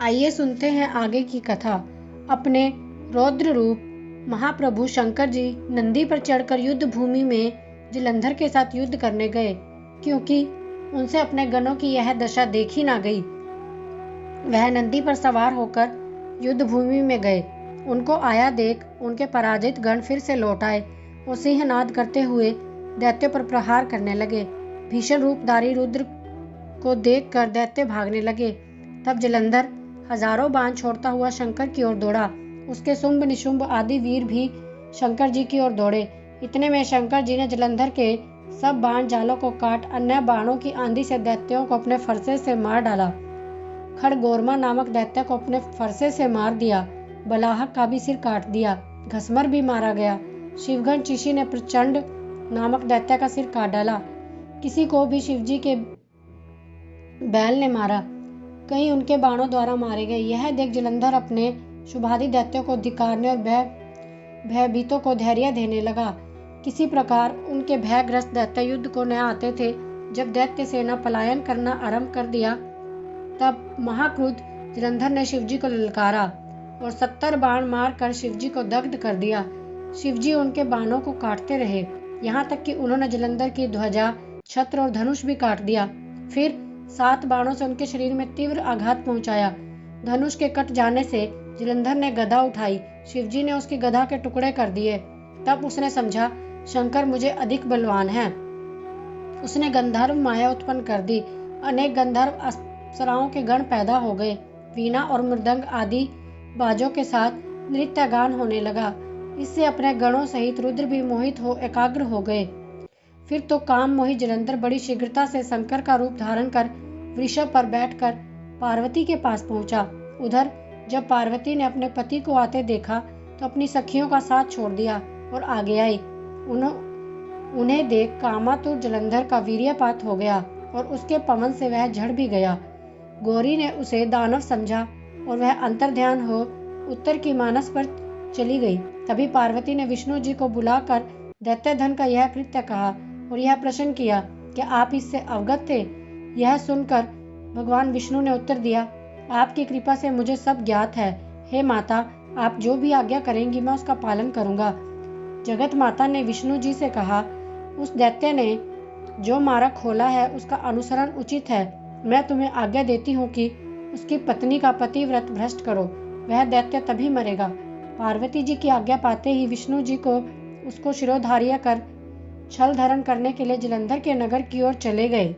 आइए सुनते हैं आगे की कथा। अपने रौद्र रूप महाप्रभु शंकर जी नंदी पर चढ़कर युद्ध भूमि में जलंधर के साथ युद्ध करने गए, क्योंकि उनसे अपने गणों की यह दशा देखी ना गई। वह नंदी पर सवार होकर युद्ध भूमि में गए। उनको आया देख उनके पराजित गण फिर से लौट आए और सिंहनाद करते हुए दैत्यों पर प्रहार करने लगे। भीषण रूपधारी रुद्र को देखकर दैत्य भागने लगे। तब जलंधर हजारों बाण छोड़ता हुआ शंकर की ओर दौड़ा। उसके शुंभ निशुंभ आदि वीर भी शंकर जी की ओर दौड़े। इतने में शंकर जी ने जलंधर के सब बाण जालों को काट अन्य बाणों की आंधी से दैत्यों को अपने फरसे से मार डाला। खड़गोरमा नामक दैत्य को अपने फरसे से मार दिया। बलाहक का भी सिर काट दिया। घसमर भी मारा गया। शिवगण चिशी ने प्रचंड नामक दैत्य का सिर काट डाला। किसी को भी शिवजी के बैल ने मारा। कई उनके बाणों द्वारा मारे गए। यह देख जलंधर अपने शुभादि दैत्यों को धिक्कारने और भयभीतों को धैर्य देने लगा। किसी प्रकार उनके भयग्रस्त दैत्य युद्ध को न आते थे। जब दैत्य सेना पलायन करना आरंभ कर दिया, तब महाक्रुद्ध जलंधर ने शिवजी को ललकारा और 70 बाण मारकर शिवजी को दग्ध कर दिया। शिवजी उनके बाणों को काटते रहे, यहाँ तक कि उन्होंने जलंधर की ध्वजा, छत्र और धनुष भी काट दिया। फिर 7 बाणों से उनके शरीर में तीव्र आघात पहुंचाया। धनुष के कट जाने से जलंधर ने गदा उठाई। शिवजी ने उसकी गदा के टुकड़े कर दिए। तब उसने समझा, शंकर मुझे अधिक बलवान है। उसने गंधर्व माया उत्पन्न कर दी। अनेक गंधर्व अप्सराओं के गण पैदा हो गए। वीणा और मृदंग आदि बाजों के साथ नृत्य गान होने लगा। इससे अपने गणों सहित रुद्र भी मोहित हो एकाग्र हो गए। फिर तो काम मोही जलंधर बड़ी शीघ्रता से शंकर का रूप धारण कर वृषभ पर बैठकर पार्वती के पास पहुंचा। उधर जब पार्वती ने अपने पति को आते देखा तो अपनी सखियों का साथ छोड़ दिया और आगे आई। उन्हें देख कामातुर जलंधर का वीर्यपात हो गया और उसके पवन से वह झड़ भी गया। गौरी ने उसे दानव समझा और वह अंतर्ध्यान हो उत्तर की मानस पर चली गई। तभी पार्वती ने विष्णु जी को बुलाकर दैत्य धन का यह कृत्य कहा और यह प्रश्न किया कि आप इससे अवगत थे। यह सुनकर भगवान विष्णु ने उत्तर दिया, आपकी कृपा से मुझे सब ज्ञात है। हे माता, आप जो भी आज्ञा करेंगी मैं उसका पालन करूंगा। जगत माता ने विष्णु जी से कहा, उस दैत्य ने जो मार्ग खोला है उसका अनुसरण उचित है। मैं तुम्हें आज्ञा देती हूँ कि उसकी पत्नी का पतिव्रत भ्रष्ट करो। वह दैत्य तभी मरेगा। पार्वती जी की आज्ञा पाते ही विष्णु जी को उसको शिरोधार्य कर छल धरण करने के लिए जलंधर के नगर की ओर चले गए।